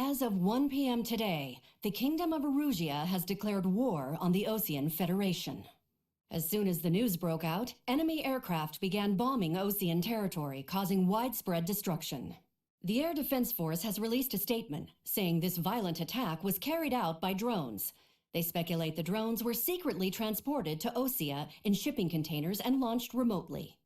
As of 1 p.m. today, the Kingdom of Erusia has declared war on the Osean Federation. As soon as the news broke out, enemy aircraft began bombing Osean territory, causing widespread destruction. The Air Defense Force has released a statement saying this violent attack was carried out by drones. They speculate the drones were secretly transported to Osea in shipping containers and launched remotely.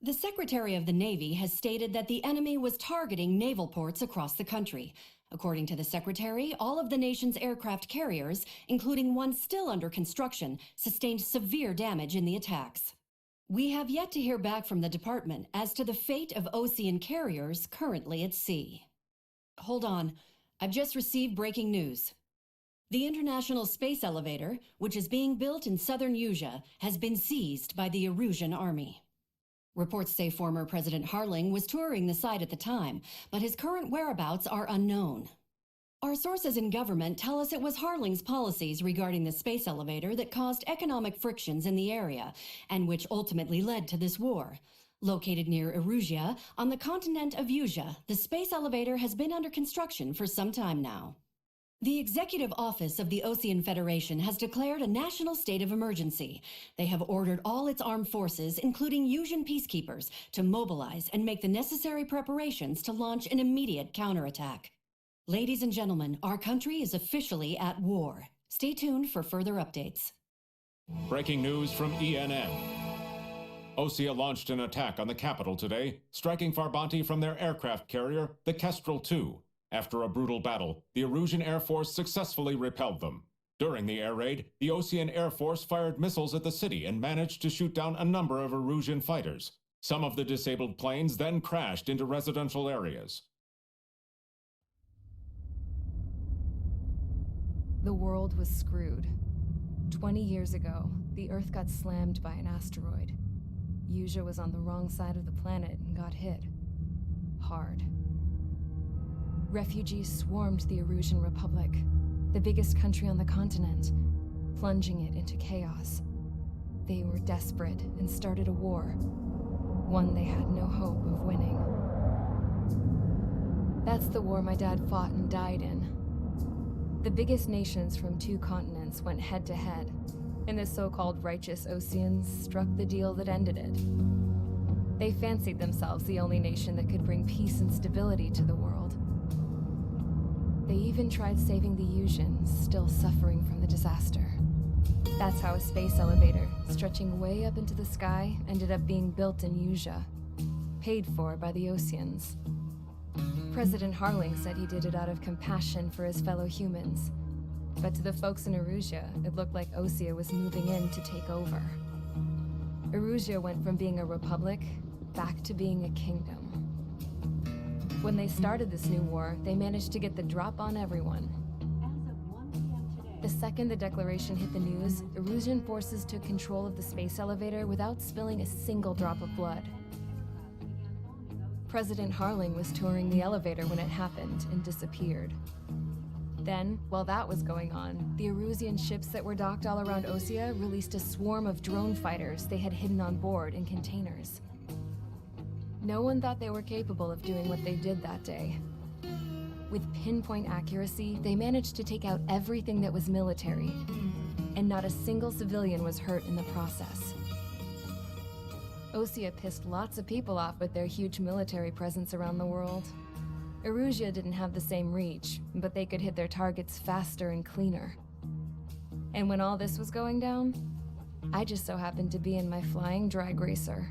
The Secretary of the Navy has stated that the enemy was targeting naval ports across the country. According to the Secretary, all of the nation's aircraft carriers, including one still under construction, sustained severe damage in the attacks. We have yet to hear back from the department as to the fate of Osean carriers currently at sea. Hold on, I've just received breaking news. The International Space Elevator, which is being built in southern Usea, has been seized by the Erusian army. Reports say former President Harling was touring the site at the time, but his current whereabouts are unknown. Our sources in government tell us it was Harling's policies regarding the space elevator that caused economic frictions in the area, and which ultimately led to this war. Located near Erusia, on the continent of Usea, the space elevator has been under construction for some time now. The Executive Office of the Osean Federation has declared a national state of emergency. They have ordered all its armed forces, including Usian peacekeepers, to mobilize and make the necessary preparations to launch an immediate counterattack. Ladies and gentlemen, our country is officially at war. Stay tuned for further updates. Breaking news from ENN. Osea launched an attack on the capital today, striking Farbanti from their aircraft carrier, the Kestrel II. After a brutal battle, the Erusian Air Force successfully repelled them. During the air raid, the Osean Air Force fired missiles at the city and managed to shoot down a number of Erusian fighters. Some of the disabled planes then crashed into residential areas. The world was screwed. 20 years ago, the Earth got slammed by an asteroid. Usea was on the wrong side of the planet and got hit. Hard. Refugees swarmed the Erusian Republic, the biggest country on the continent, plunging it into chaos. They were desperate and started a war, one they had no hope of winning. That's the war my dad fought and died in. The biggest nations from 2 continents went head-to-head, and the so-called righteous Oseans struck the deal that ended it. They fancied themselves the only nation that could bring peace and stability to the world. They even tried saving the Usians, still suffering from the disaster. That's how a space elevator, stretching way up into the sky, ended up being built in Usea, paid for by the Oseans. President Harling said he did it out of compassion for his fellow humans. But to the folks in Erusia, it looked like Osea was moving in to take over. Erusia went from being a republic back to being a kingdom. When they started this new war, they managed to get the drop on everyone. The second the declaration hit the news, Erusian forces took control of the space elevator without spilling a single drop of blood. President Harling was touring the elevator when it happened and disappeared. Then, while that was going on, the Erusian ships that were docked all around Osea released a swarm of drone fighters they had hidden on board in containers. No one thought they were capable of doing what they did that day. With pinpoint accuracy, they managed to take out everything that was military, and not a single civilian was hurt in the process. Osea pissed lots of people off with their huge military presence around the world. Erusia didn't have the same reach, but they could hit their targets faster and cleaner. And when all this was going down, I just so happened to be in my flying drag racer.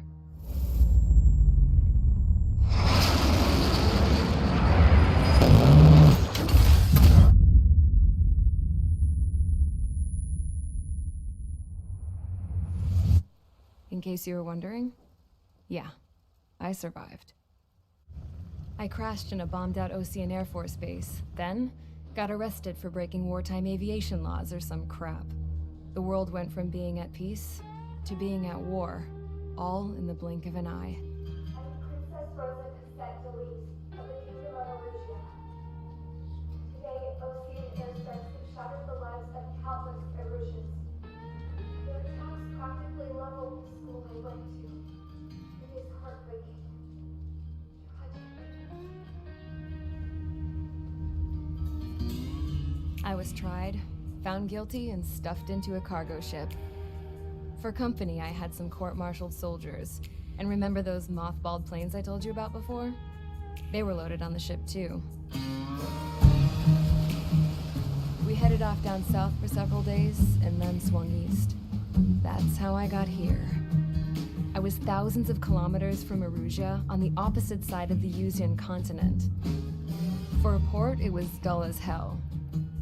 In case you were wondering, yeah, I survived. I crashed in a bombed-out Osean Air Force base, then got arrested for breaking wartime aviation laws or some crap. The world went from being at peace to being at war, all in the blink of an eye. Princess Rosa Cassette Delete of the Kingdom of Erusia. Today, Osean airstrikes have shattered the lives of countless Erusians. Their attacks practically leveled the school I went to. It is heartbreaking. Tragic. I was tried, found guilty, and stuffed into a cargo ship. For company, I had some court-martialed soldiers. And remember those mothballed planes I told you about before? They were loaded on the ship too. We headed off down south for several days, and then swung east. That's how I got here. I was thousands of kilometers from Erusia, on the opposite side of the Yuzian continent. For a port, it was dull as hell.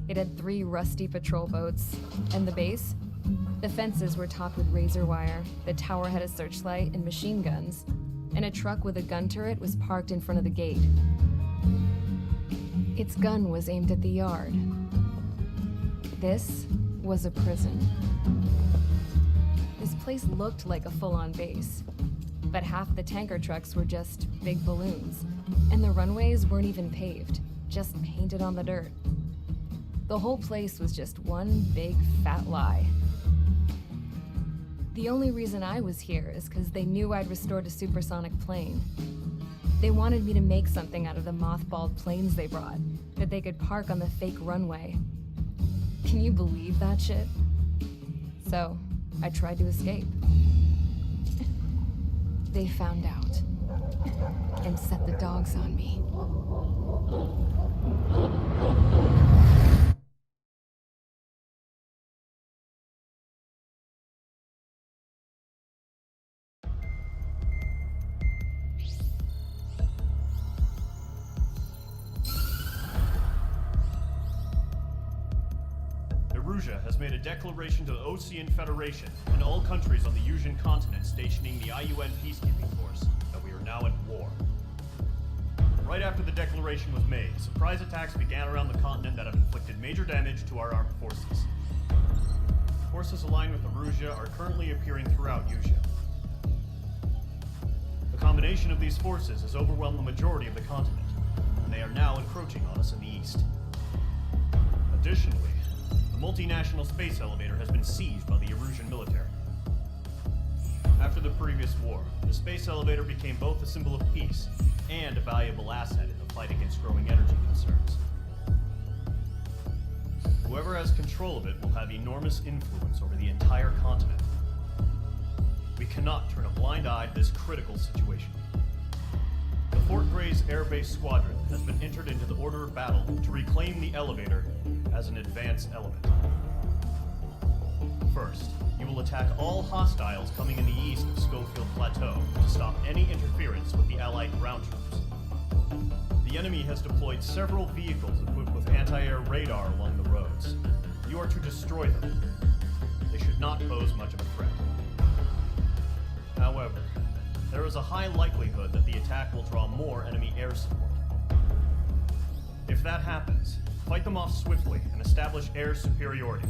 It had 3 rusty patrol boats, and the base? The fences were topped with razor wire, the tower had a searchlight and machine guns, and a truck with a gun turret was parked in front of the gate. Its gun was aimed at the yard. This was a prison. This place looked like a full-on base, but half the tanker trucks were just big balloons, and the runways weren't even paved, just painted on the dirt. The whole place was just one big fat lie. The only reason I was here is because they knew I'd restored a supersonic plane. They wanted me to make something out of the mothballed planes they brought, that they could park on the fake runway. Can you believe that shit? So, I tried to escape. They found out, and set the dogs on me. Erusia has made a declaration to the Osean Federation and all countries on the Yuzian continent stationing the IUN peacekeeping force that we are now at war. Right after the declaration was made, surprise attacks began around the continent that have inflicted major damage to our armed forces. Forces aligned with Erusia are currently appearing throughout Yusia. The combination of these forces has overwhelmed the majority of the continent, and they are now encroaching on us in the east. Additionally, the multinational space elevator has been seized by the Erusian military. After the previous war, the space elevator became both a symbol of peace and a valuable asset in the fight against growing energy concerns. Whoever has control of it will have enormous influence over the entire continent. We cannot turn a blind eye to this critical situation. The Fort Grays Air Base Squadron has been entered into the order of battle to reclaim the elevator as an advance element. First, you will attack all hostiles coming in the east of Schofield Plateau to stop any interference with the Allied ground troops. The enemy has deployed several vehicles equipped with anti-air radar along the roads. You are to destroy them. They should not pose much of a threat. However, there is a high likelihood that the attack will draw more enemy air support. If that happens, fight them off swiftly and establish air superiority.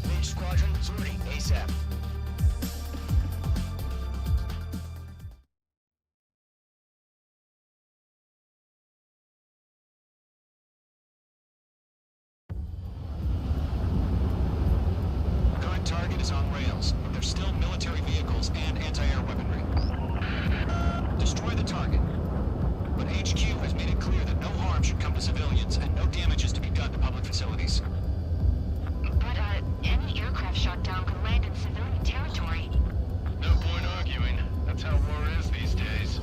Mage Squadron, sorting ASAP. Current target is on rails, but there's still military vehicles and anti-air weaponry. Destroy the target. But HQ has made it clear that no harm should come to civilians and no damage is to be done to public facilities. But, any aircraft shot down could land in civilian territory. No point arguing. That's how war is these days.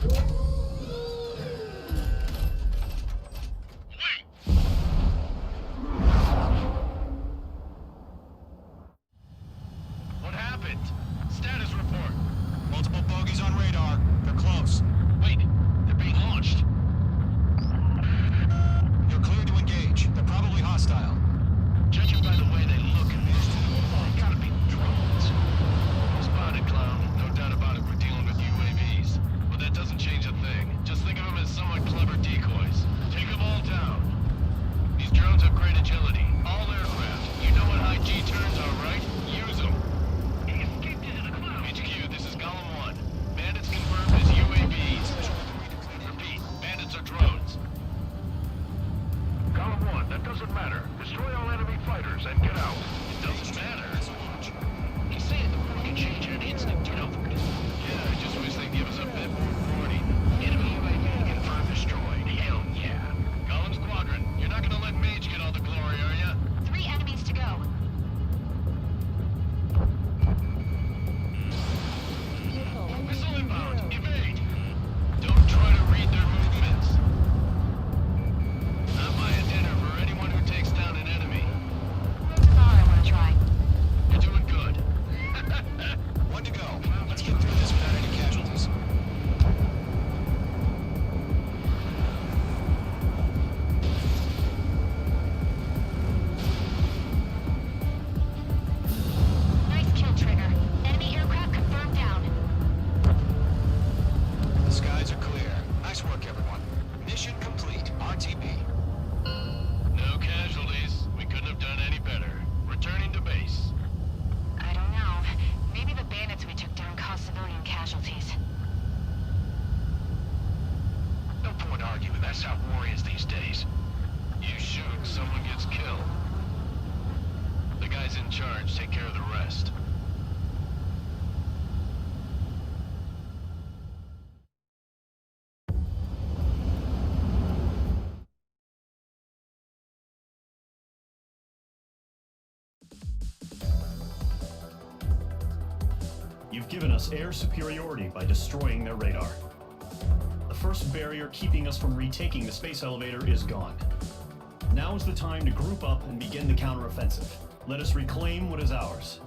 What happened? Status report. Multiple bogies on radar. They're close. Wait, they're being launched. You're clear to engage. They're probably hostile. Judging by the way they look and move, they gotta be drones. Spotted, clown. No doubt about it, we're dealing with UAVs. But that doesn't change a thing. Just think of them as somewhat clever decoys. Take them all down. These drones have great agility. All aircraft. You know what high G turns are, right? Use them. HQ, this is Golem 1. Bandits confirmed as UAVs. Repeat, bandits are drones. Golem 1, that doesn't matter. Destroy all enemy fighters and get out. It doesn't matter. He's saying the war can change in an instant, you know? Yeah, I just wish they'd give us a bit more warning. Enemy UAV confirmed destroyed. Hell yeah. Golem Squadron, you're not gonna let Mage get all the glory, are ya? 3 enemies to go. Missile inbound. Evade. Don't try to read their movements. Not buy a dinner for anyone who takes down an enemy. Tomorrow I want to try. You're doing good. One to go. Let's get through this without any casualties. Nice kill, Trigger. Enemy aircraft confirmed down. The skies are clear. Nice work, everyone. Mission complete. RTB. No casualties. We couldn't have done any better. Returning to base. I don't know. Maybe the bandits we took down caused civilian casualties. No point arguing. That's how war is these days. You shoot, someone gets killed. The guys in charge take care of the rest. You've given us air superiority by destroying their radar. The first barrier keeping us from retaking the space elevator is gone. Now is the time to group up and begin the counteroffensive. Let us reclaim what is ours.